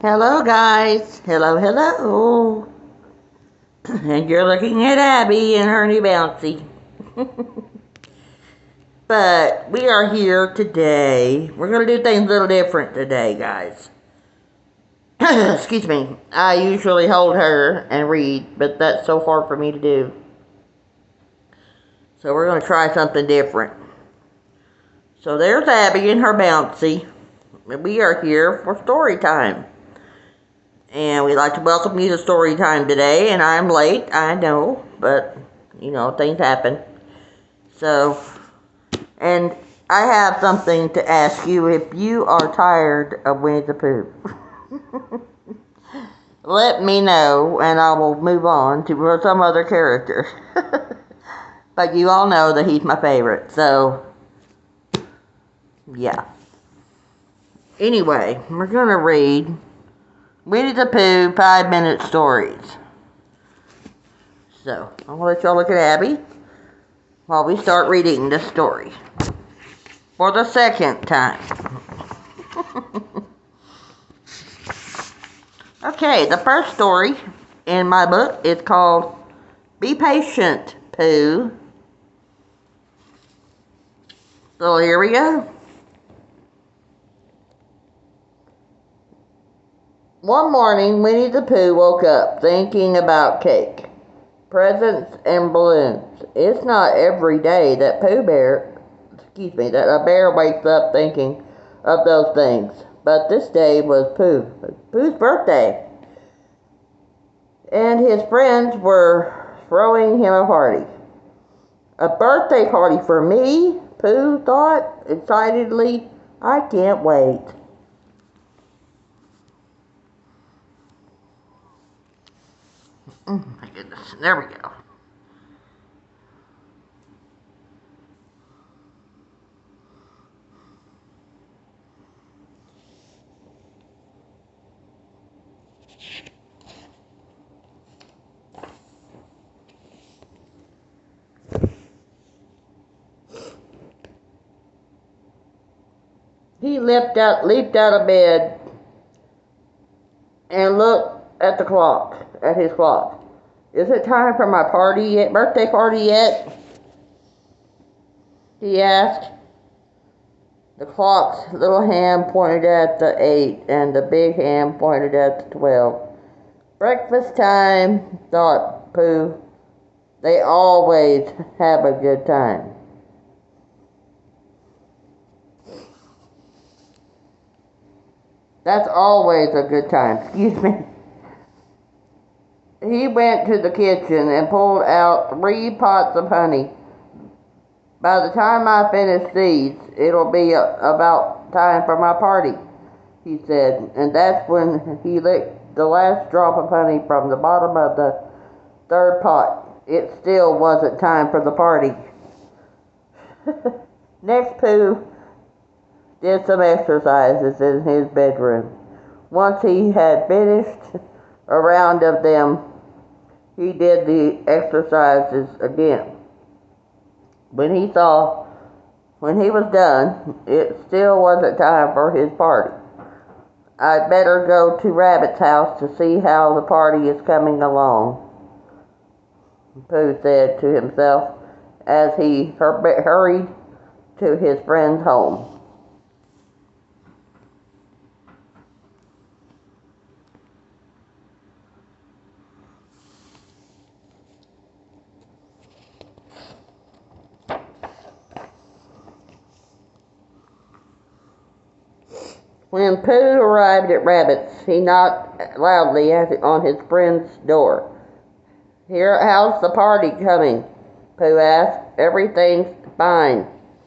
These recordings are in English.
Hello, guys. Hello, hello. And you're looking at Abby and her new bouncy. But we are here today. We're going to do things a little different today, guys. Excuse me. I usually hold her and read, but that's so far for me to do. So we're going to try something different. So there's Abby and her bouncy. And we are here for story time. And we'd like to welcome you to story time today. And I'm late, I know, but, things happen. So, and I have something to ask you. If you are tired of Winnie the Pooh, let me know, and I will move on to some other character. But you all know that he's my favorite, so, yeah. Anyway, we're going to read Winnie the Pooh 5-minute stories. So, I'll let y'all look at Abby while we start reading this story for the second time. Okay, the first story in my book is called Be Patient, Pooh. So here we go. One morning, Winnie the Pooh woke up thinking about cake, presents, and balloons. It's not every day that that a bear wakes up thinking of those things. But this day was Pooh's birthday. And his friends were throwing him a party. A birthday party for me? Pooh thought excitedly. I can't wait. Oh my goodness, there we go. He leaped out of bed and looked at his clock. Is it time for my birthday party yet? He asked. The clock's little hand pointed at the 8 and the big hand pointed at the 12. Breakfast time, thought Pooh. They always have a good time. That's always a good time. Excuse me. He went to the kitchen and pulled out 3 pots of honey. By the time I finish these, it'll be about time for my party, he said. And that's when he licked the last drop of honey from the bottom of the 3rd pot. It still wasn't time for the party. Next, Pooh did some exercises in his bedroom. Once he had finished a round of them, he did the exercises again. When he was done, it still wasn't time for his party. I'd better go to Rabbit's house to see how the party is coming along, Pooh said to himself as he hurried to his friend's home. When Pooh arrived at Rabbit's, he knocked loudly on his friend's door. How's the party coming? Pooh asked. Everything's fine,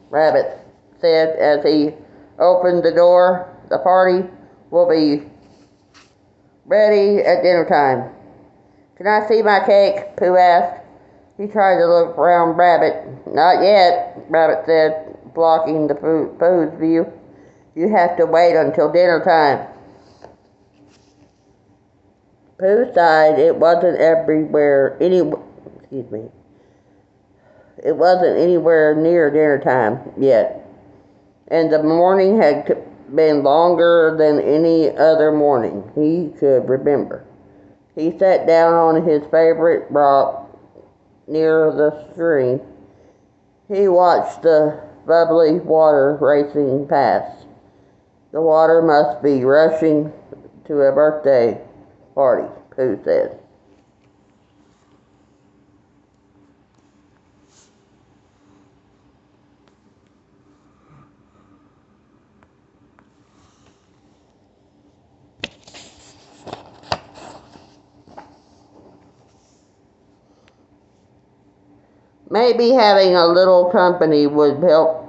Rabbit said as he opened the door. The party will be ready at dinner time. Can I see my cake? Pooh asked. He tried to look around Rabbit. Not yet, Rabbit said, blocking the Pooh's view. You have to wait until dinner time. Pooh sighed. It wasn't anywhere near dinner time yet, and the morning had been longer than any other morning he could remember. He sat down on his favorite rock near the stream. He watched the bubbly water racing past. The water must be rushing to a birthday party, Pooh said. Maybe having a little company would help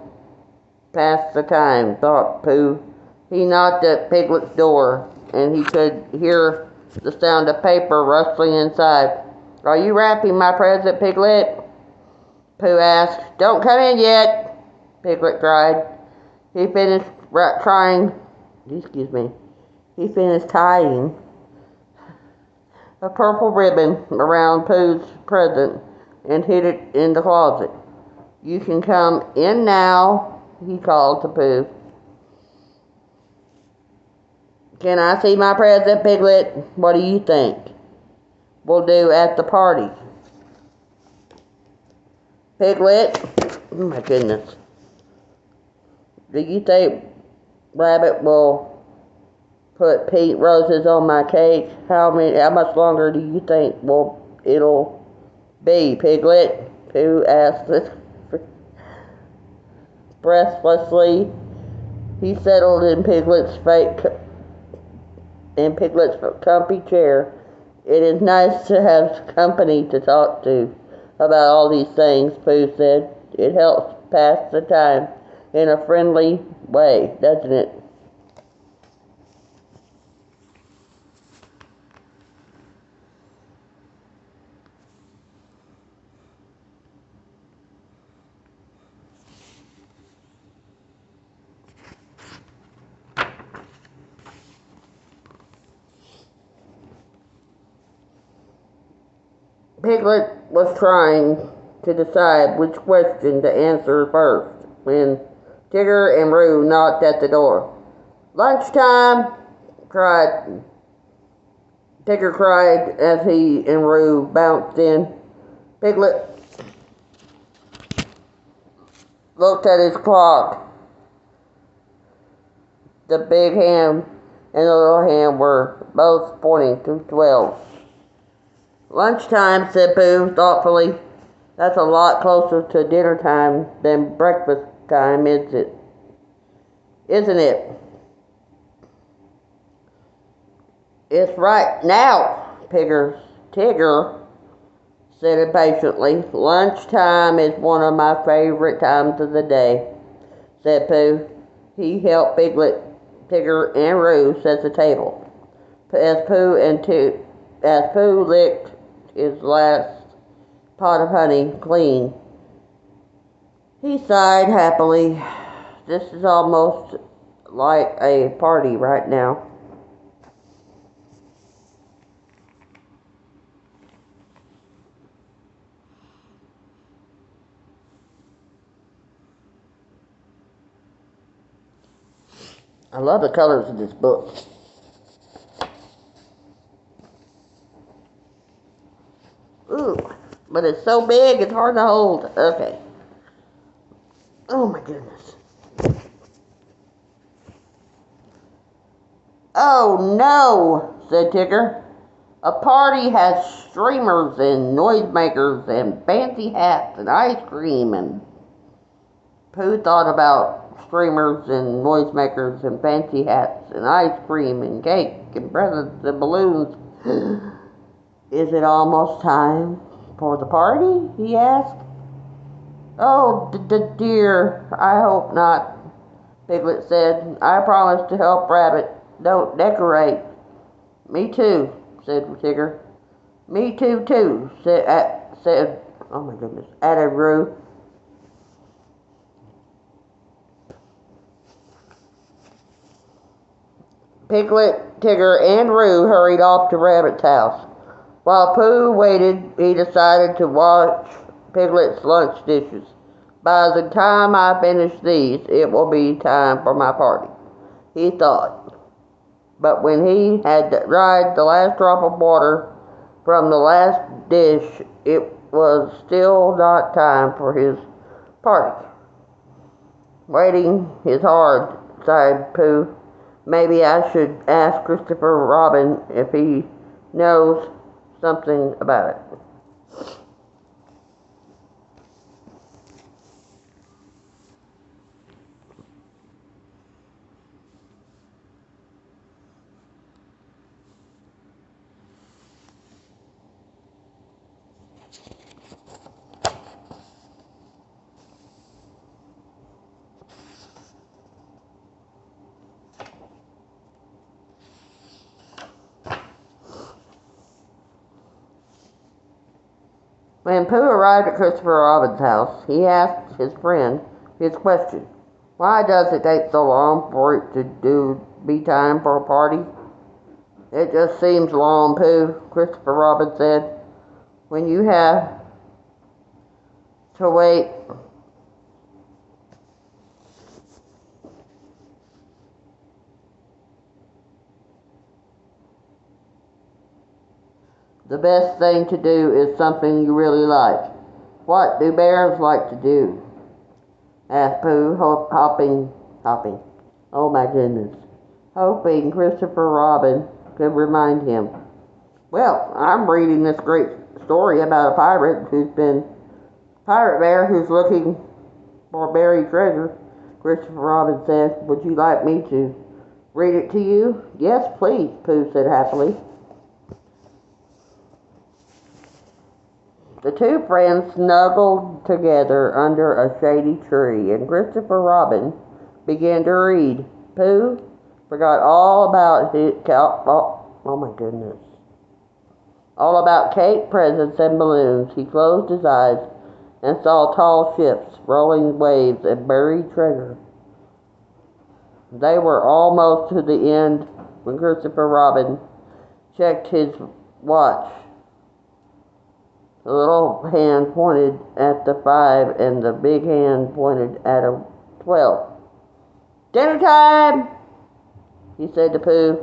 pass the time, thought Pooh. He knocked at Piglet's door, and he could hear the sound of paper rustling inside. "Are you wrapping my present, Piglet?" Pooh asked. "Don't come in yet," Piglet cried. He finished trying, excuse me, he finished tying a purple ribbon around Pooh's present and hid it in the closet. "You can come in now," he called to Pooh. "Can I see my present, Piglet? What do you think we'll do at the party?" "Piglet, oh my goodness. Do you think Rabbit will put pink roses on my cake? How much longer do you think it'll be, Piglet?" Pooh asked breathlessly. He settled in Piglet's comfy chair. "It is nice to have company to talk to about all these things," Pooh said. "It helps pass the time in a friendly way, doesn't it?" Piglet was trying to decide which question to answer first when Tigger and Roo knocked at the door. "Lunchtime!" Tigger cried as he and Roo bounced in. Piglet looked at his clock. The big hand and the little hand were both pointing to 12. "Lunchtime," said Pooh thoughtfully. "That's a lot closer to dinner time than breakfast time, isn't it?" "It's right now," Tigger said impatiently. "Lunchtime is one of my favorite times of the day," said Pooh. He helped Piglet, Tigger, and Roo set the table. As Pooh licked his last pot of honey clean, he sighed happily. "This is almost like a party right now." I love the colors of this book. Ooh, but it's so big it's hard to hold. Okay. Oh my goodness. "Oh no," said Tigger. "A party has streamers and noisemakers and fancy hats and ice cream." And Pooh thought about streamers and noisemakers and fancy hats and ice cream and cake and presents and balloons. "Is it almost time for the party?" he asked. "Oh, dear, I hope not," Piglet said. "I promised to help Rabbit don't decorate." "Me too," said Tigger. "Me too," said oh my goodness, added Roo. Piglet, Tigger, and Roo hurried off to Rabbit's house. While Pooh waited, he decided to wash Piglet's lunch dishes. "By the time I finish these, it will be time for my party," he thought. But when he had dried the last drop of water from the last dish, it was still not time for his party. Waiting is hard, sighed Pooh. Maybe I should ask Christopher Robin if he knows something about it. When Pooh arrived at Christopher Robin's house, he asked his friend his question. Why does it take so long for it to be time for a party? It just seems long, Pooh, Christopher Robin said. When you have to wait the best thing to do is something you really like. What do bears like to do? Asked Pooh, hopping. Oh my goodness. Hoping Christopher Robin could remind him. Well, I'm reading this great story about a pirate bear who's looking for buried treasure. Christopher Robin said, would you like me to read it to you? Yes, please, Pooh said happily. The two friends snuggled together under a shady tree, and Christopher Robin began to read. Pooh forgot all about all about cake, presents, and balloons. He closed his eyes and saw tall ships, rolling waves, and buried treasure. They were almost to the end when Christopher Robin checked his watch. The little hand pointed at the 5 and the big hand pointed at a 12. Dinner time, he said to Pooh.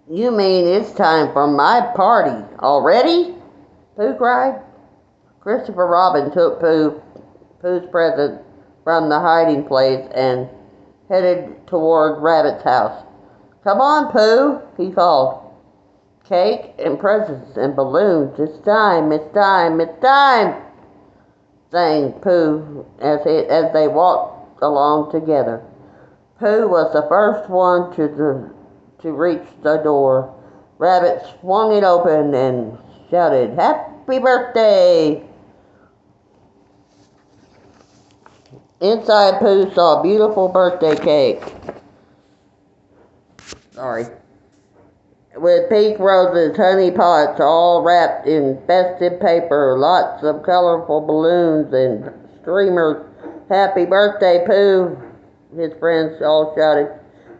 You mean it's time for my party already? Pooh cried. Christopher Robin took Pooh's present from the hiding place and headed toward Rabbit's house. Come on, Pooh, he called. Cake and presents and balloons. It's time, it's time, it's time, sang Pooh as they walked along together. Pooh was the first one to reach the door. Rabbit swung it open and shouted, Happy birthday! Inside, Pooh saw a beautiful birthday cake. With pink roses, honey pots, all wrapped in festive paper, lots of colorful balloons and streamers. Happy birthday, Pooh! His friends all shouted.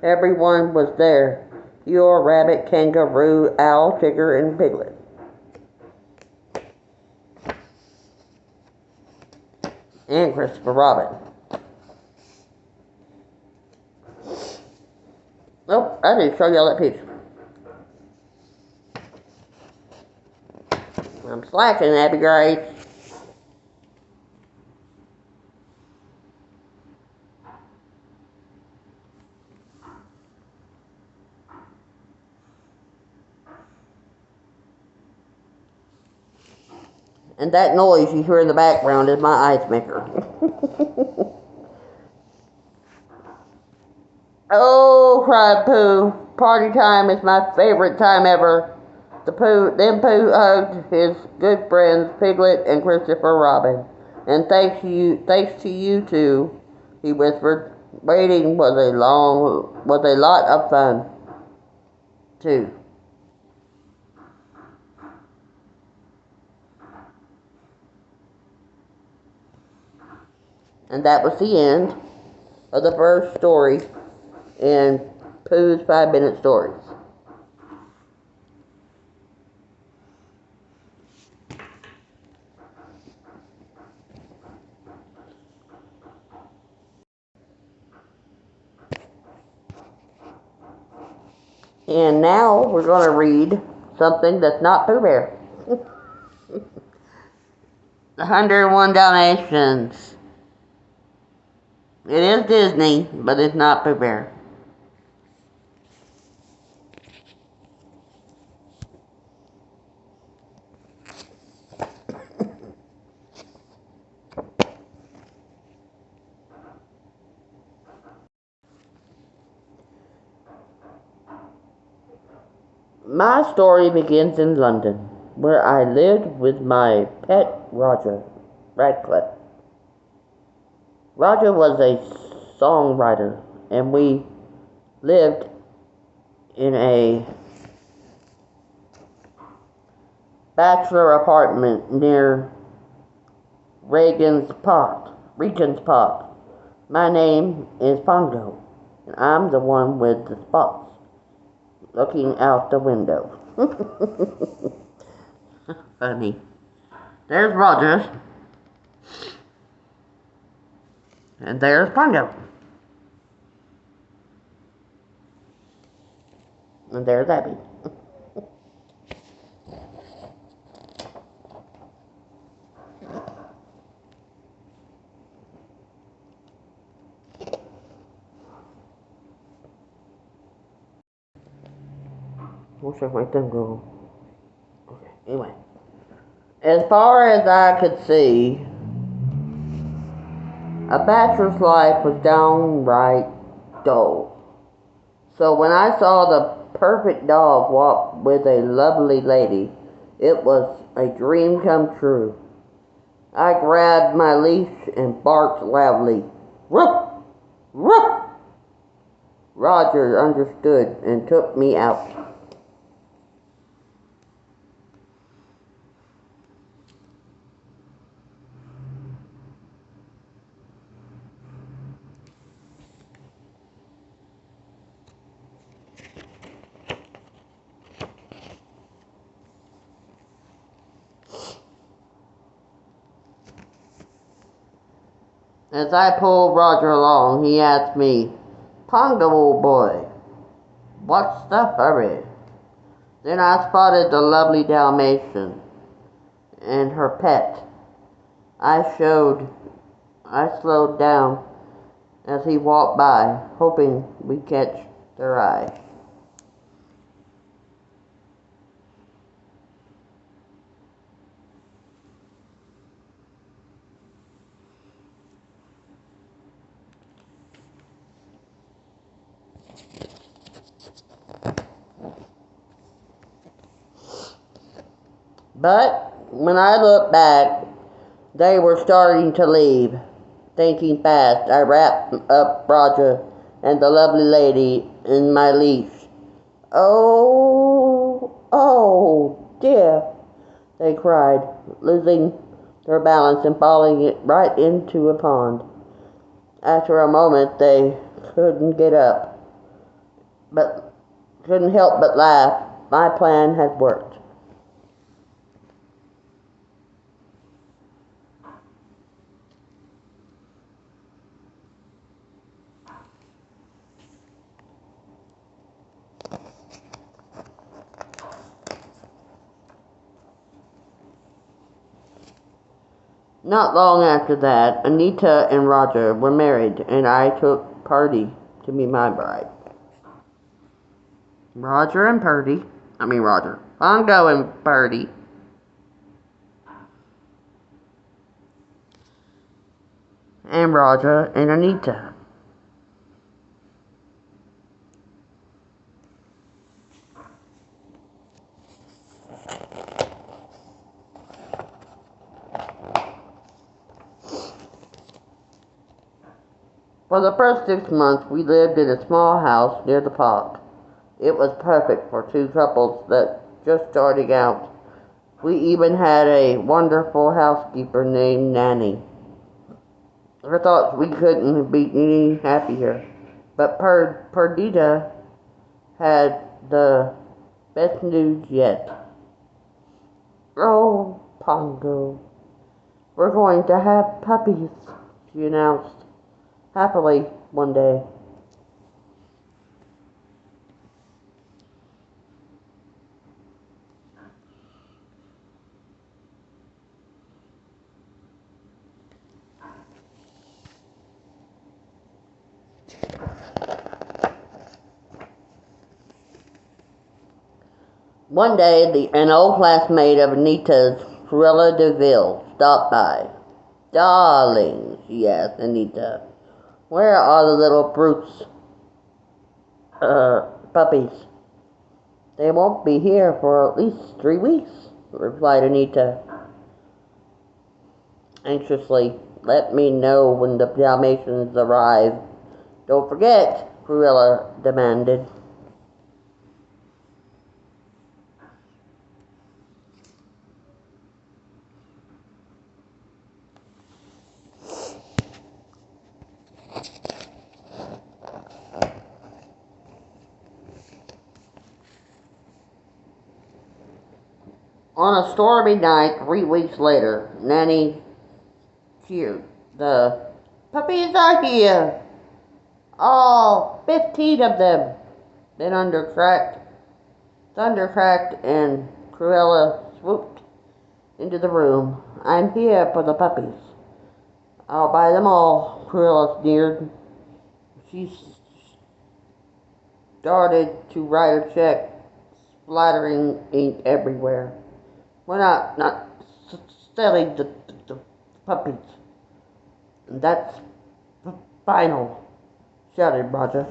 Everyone was there. Your rabbit, kangaroo, owl, tigger, and piglet. And Christopher Robin. Nope, I didn't show y'all that picture. I'm slacking, Abby Grace. And that noise you hear in the background is my ice maker. Oh, cried Pooh. Party time is my favorite time ever. Then Pooh hugged his good friends Piglet and Christopher Robin. And thanks to you two, he whispered. Waiting was a lot of fun, too. And that was the end of the first story in Pooh's 5-Minute Stories. And now we're going to read something that's not Pooh Bear. The 101 Dalmatians. It is Disney, but it's not Pooh Bear. My story begins in London, where I lived with my pet Roger Radcliffe. Roger was a songwriter, and we lived in a bachelor apartment near Regent's Park. My name is Pongo, and I'm the one with the spots looking out the window. Funny. There's Roger. And there's Pongo. And there's Abby. What's your my thing go? Okay, anyway. As far as I could see, a bachelor's life was downright dull. So when I saw the perfect dog walk with a lovely lady, it was a dream come true. I grabbed my leash and barked loudly. Ruff! Ruff! Roger understood and took me out. As I pulled Roger along, he asked me, Pongo, old boy, what's the hurry? Then I spotted the lovely Dalmatian and her pet. I slowed down as he walked by, hoping we'd catch their eye. But when I looked back, they were starting to leave. Thinking fast, I wrapped up Roger and the lovely lady in my leash. Oh, dear, they cried, losing their balance and falling it right into a pond. After a moment, they couldn't get up, but couldn't help but laugh. My plan had worked. Not long after that, Anita and Roger were married, and I took Purdy to be my bride. Pongo and Purdy. And Roger and Anita. For the first 6 months, we lived in a small house near the park. It was perfect for two couples that just starting out. We even had a wonderful housekeeper named Nanny. I thought we couldn't be any happier. But Perdita had the best news yet. Oh, Pongo, we're going to have puppies, she announced happily one day. One day, an old classmate of Anita's, Cruella DeVille, stopped by. Darling, she asked Anita, where are the little brutes, puppies? They won't be here for at least 3 weeks, replied Anita anxiously. Let me know when the Dalmatians arrive. Don't forget, Cruella demanded. On a stormy night 3 weeks later, Nanny cheered. The puppies are here! All 15 of them! Then thunder cracked, and Cruella swooped into the room. I'm here for the puppies. I'll buy them all, Cruella sneered. She started to write a check, splattering ink everywhere. We're not selling the puppies. And that's final, shouted Roger.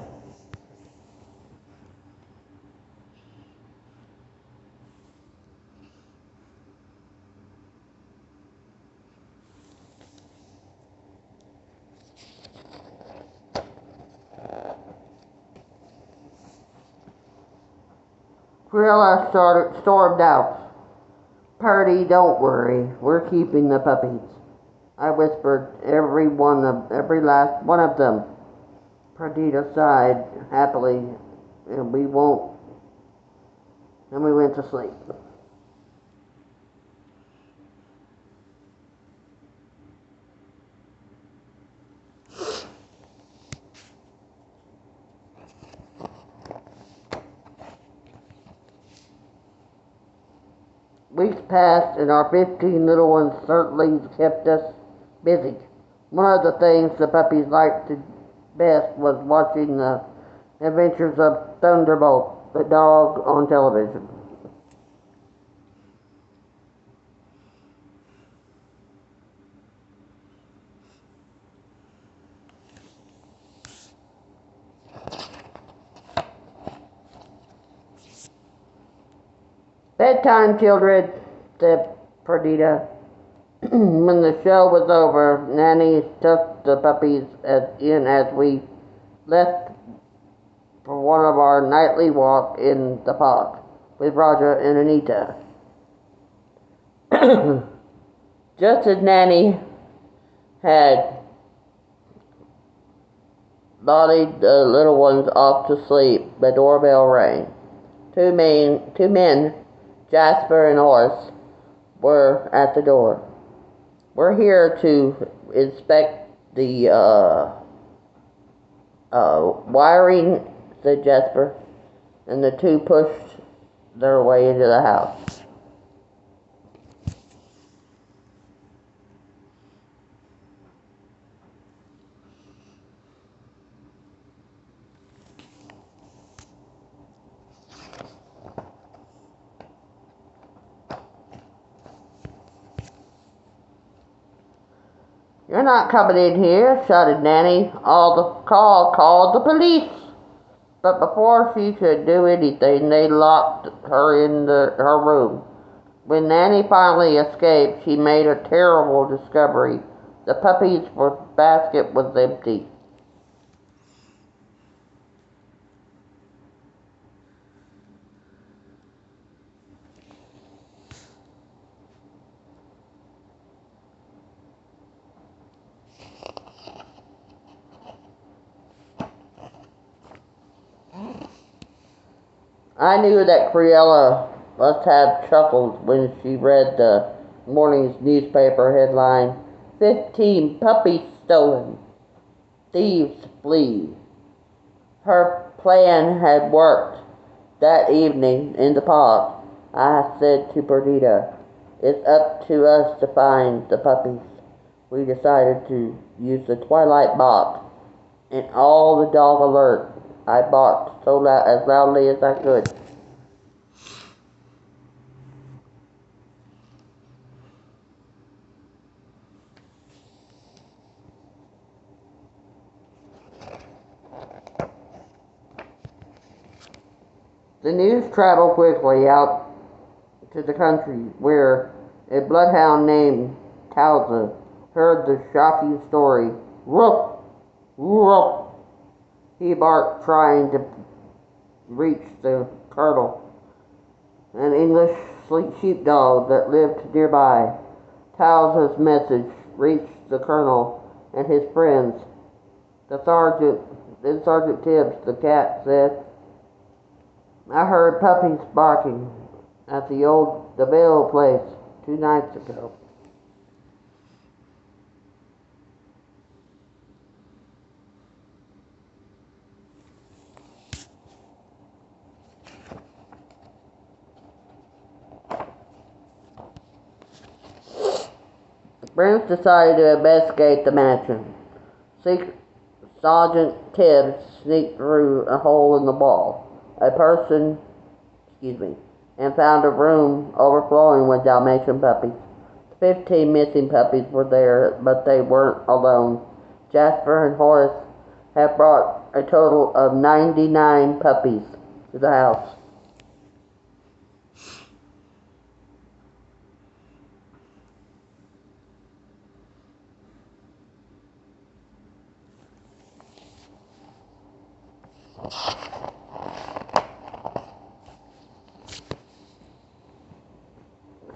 Cruella stormed out. Purdy, don't worry. We're keeping the puppies. I whispered every last one of them. Perdita sighed happily, and we went to sleep. Weeks passed, and our 15 little ones certainly kept us busy. One of the things the puppies liked best was watching the adventures of Thunderbolt, the dog, on television. Bedtime, children, said Perdita. When the show was over, Nanny took the puppies in as we left for one of our nightly walks in the park with Roger and Anita. Just as Nanny had nodded the little ones off to sleep, the doorbell rang. Two men, Jasper and Horace, were at the door. We're here to inspect the wiring, said Jasper, and the two pushed their way into the house. You're not coming in here, shouted Nanny. Called the police. But before she could do anything, they locked her in her room. When Nanny finally escaped, she made a terrible discovery. The puppy's basket was empty. I knew that Cruella must have chuckled when she read the morning's newspaper headline, 15 puppies stolen, thieves flee. Her plan had worked. That evening in the park, I said to Perdita, it's up to us to find the puppies. We decided to use the Twilight box and all the dog alert. I barked as loudly as I could. The news traveled quickly out to the country where a bloodhound named Towser heard the shocking story. Woof! Woof! He barked, trying to reach the colonel, an English sheepdog that lived nearby. Towser's message reached the colonel and his friends. Then Sergeant Tibbs, the cat, said, I heard puppies barking at the old DeVille place 2 nights ago. The friends decided to investigate the mansion. Sergeant Tibbs sneaked through a hole in the wall, and found a room overflowing with Dalmatian puppies. 15 missing puppies were there, but they weren't alone. Jasper and Horace had brought a total of 99 puppies to the house.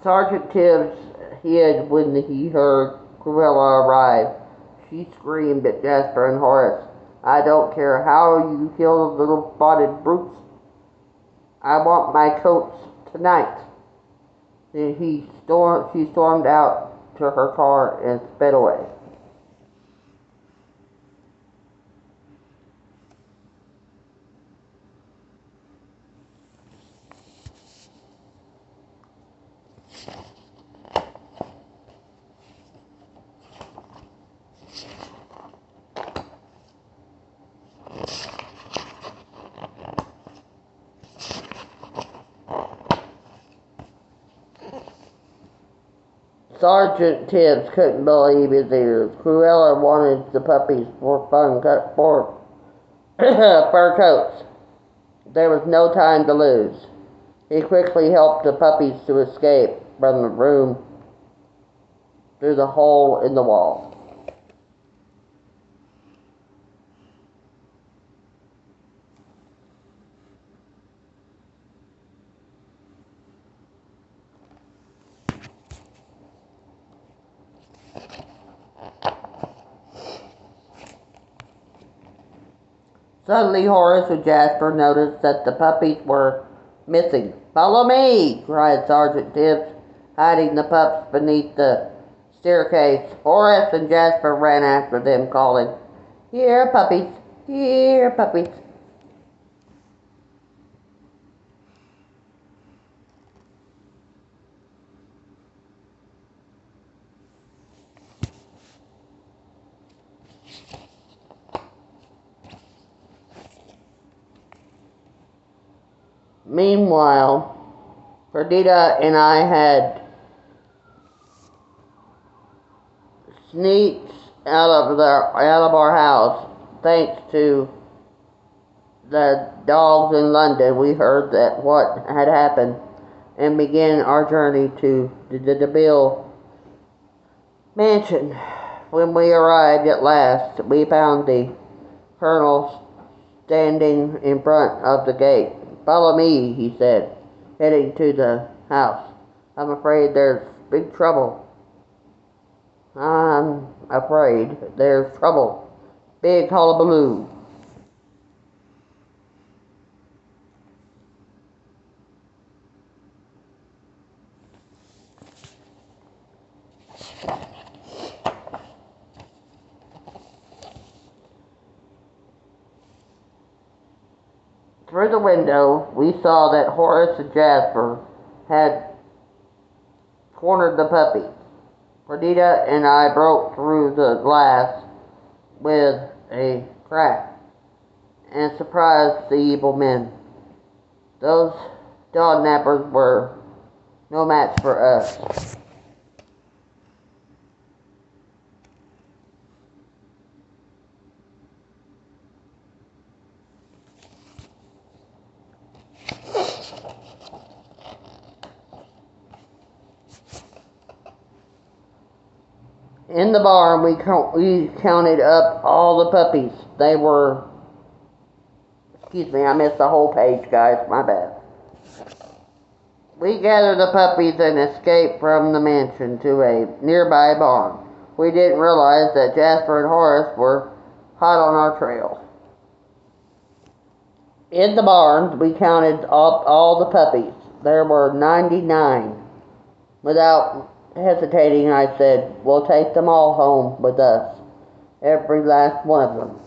Sergeant Tibbs hid when he heard Cruella arrive. She screamed at Jasper and Horace. I don't care how you kill the little spotted brutes. I want my coats tonight. Then she stormed out to her car and sped away. Sergeant Tibbs couldn't believe his ears. Cruella wanted the puppies for fur coats. There was no time to lose. He quickly helped the puppies to escape from the room through the hole in the wall. Suddenly Horace and Jasper noticed that the puppies were missing. Follow me, cried Sergeant Tibbs, hiding the pups beneath the staircase. Horace and Jasper ran after them, calling, Here, puppies! Here, puppies! Meanwhile, Perdita and I had sneaked out of our house. Thanks to the dogs in London, we heard that what had happened and began our journey to the DeVille mansion. When we arrived at last, we found the colonel standing in front of the gate. Follow me, he said, heading to the house. I'm afraid there's big trouble. I'm afraid there's trouble. Big hullabaloo. Through the window, we saw that Horace and Jasper had cornered the puppy. Perdita and I broke through the glass with a crack and surprised the evil men. Those dog nappers were no match for us. In the barn, we counted up all the puppies. They were, excuse me, I missed the whole page, guys, my bad. We gathered the puppies and escaped from the mansion to a nearby barn. We didn't realize that Jasper and Horace were hot on our trail. In the barn, we counted up all the puppies. There were 99. Without hesitating, I said, "We'll take them all home with us. Every last one of them."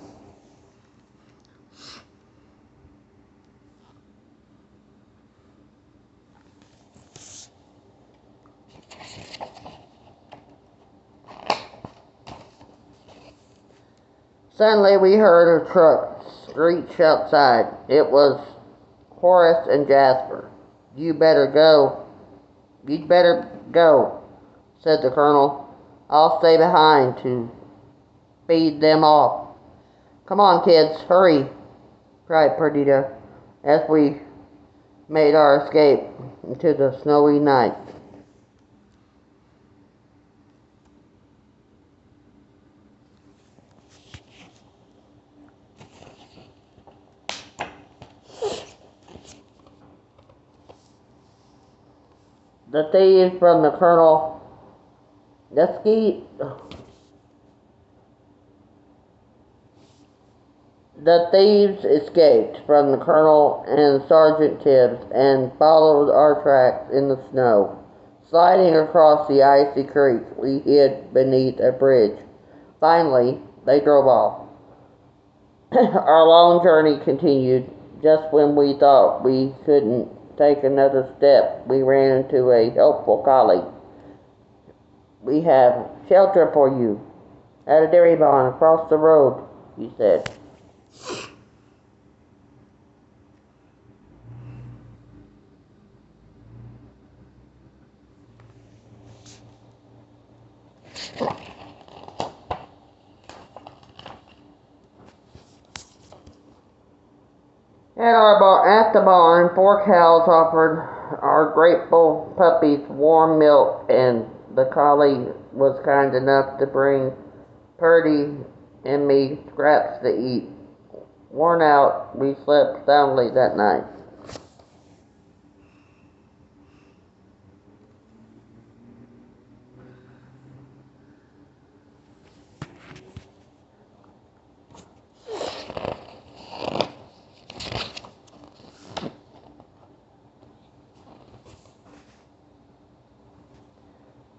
Suddenly we heard a truck screech outside. It was Horace and Jasper. You'd better go, said the colonel. "I'll stay behind to feed them off." "Come on, kids, hurry," cried Perdita as we made our escape into the snowy night. The thieves from the colonel, the ski, The thieves escaped from the colonel and Sergeant Tibbs and followed our tracks in the snow. Sliding across the icy creek, we hid beneath a bridge. Finally, they drove off. Our long journey continued. Just when we thought we couldn't take another step, we ran into a helpful colleague. "We have shelter for you at a dairy barn across the road," he said. At the barn, 4 cows offered our grateful puppies warm milk, and the collie was kind enough to bring Purdy and me scraps to eat. Worn out, we slept soundly that night.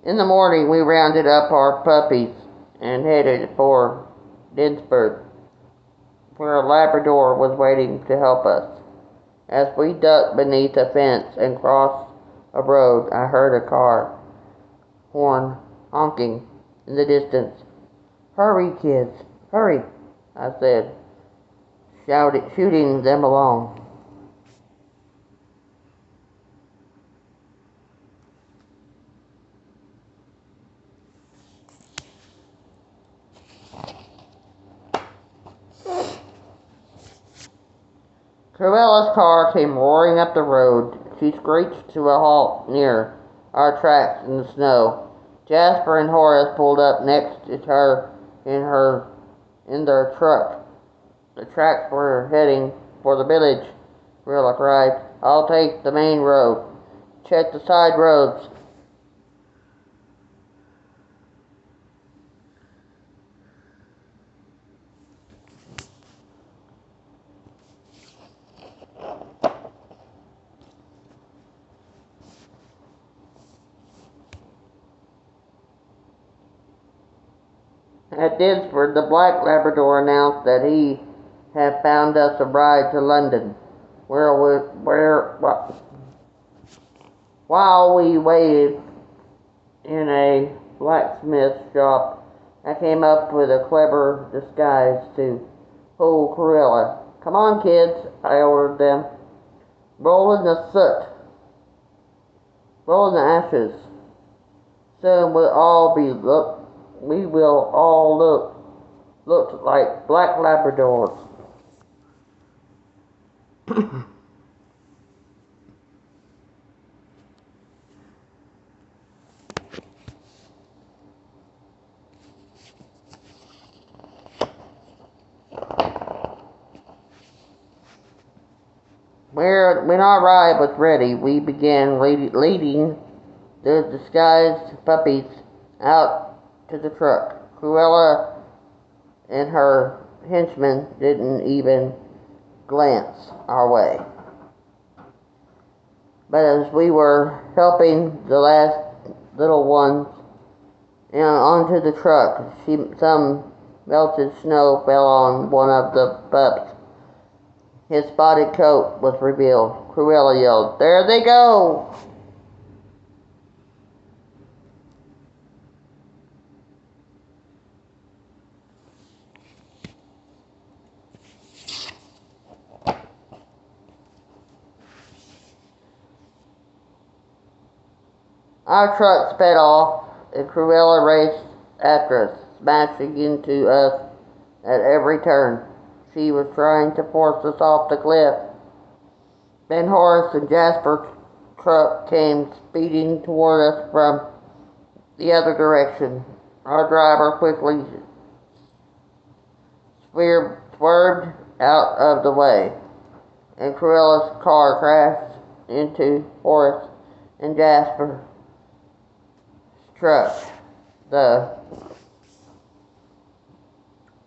In the morning, we rounded up our puppies and headed for Dinsburg, where a Labrador was waiting to help us. As we ducked beneath a fence and crossed a road, I heard a car horn honking in the distance. "Hurry, kids, hurry," I said, shooting them along. Cruella's car came roaring up the road. She screeched to a halt near our tracks in the snow. Jasper and Horace pulled up next to her in their truck. "The tracks were heading for the village," Cruella cried. "I'll take the main road. Check the side roads." At Didsford, the black Labrador announced that he had found us a ride to London, while we waited in a blacksmith shop. I came up with a clever disguise to fool Cruella. "Come on, kids," I ordered them. "Roll in the soot. Roll in the ashes. Soon we will all look like black Labradors." When our ride was ready, we began leading the disguised puppies out to the truck. Cruella and her henchmen didn't even glance our way. But as we were helping the last little ones onto the truck, some melted snow fell on one of the pups. His spotted coat was revealed. Cruella yelled, "There they go!" Our truck sped off, and Cruella raced after us, smashing into us at every turn. She was trying to force us off the cliff. Then Horace and Jasper's truck came speeding toward us from the other direction. Our driver quickly swerved out of the way, and Cruella's car crashed into Horace and Jasper's truck. The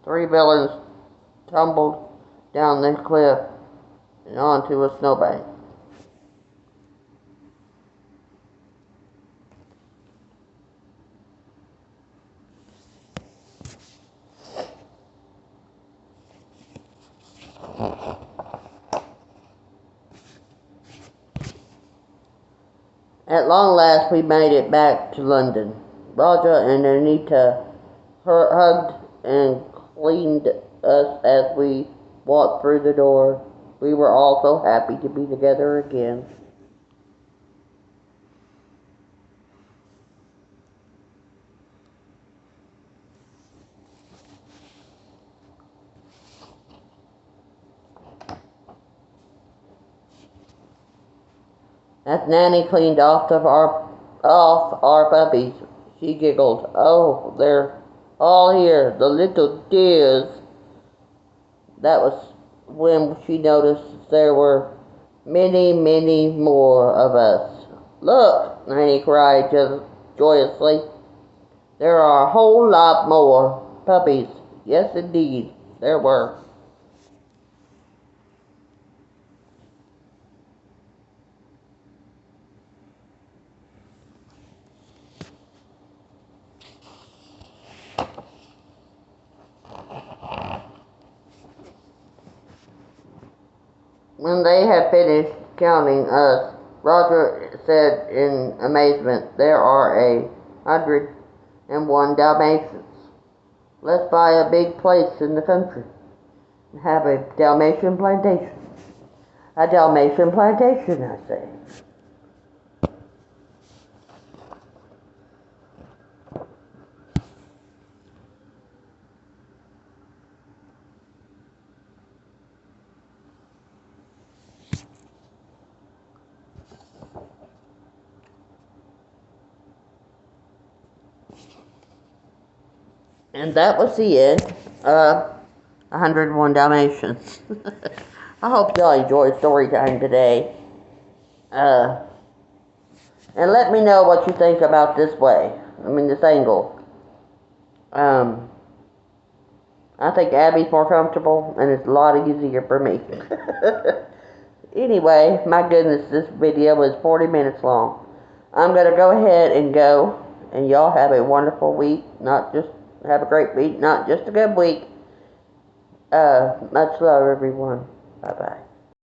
three villains tumbled down the cliff and onto a snowbank. At long last, we made it back to London. Roger and Anita hugged and cleaned us as we walked through the door. We were all so happy to be together again. As Nanny cleaned off our puppies, she giggled. "Oh, they're all here, the little dears." That was when she noticed there were many, many more of us. "Look," Nanny cried joyously. "There are a whole lot more puppies." Yes, indeed, there were. When they had finished counting us, Roger said in amazement, "There are 101 Dalmatians. Let's buy a big place in the country and have a Dalmatian plantation." A Dalmatian plantation, I say. And that was the end of 101 Dalmatians. I hope y'all enjoyed story time today. And let me know what you think about this this angle. I think Abby's more comfortable, and it's a lot easier for me. Anyway, my goodness, this video is 40 minutes long. I'm going to go ahead and go, and y'all have a wonderful week, not just Have a great week, not just a good week. Much love, everyone. Bye bye.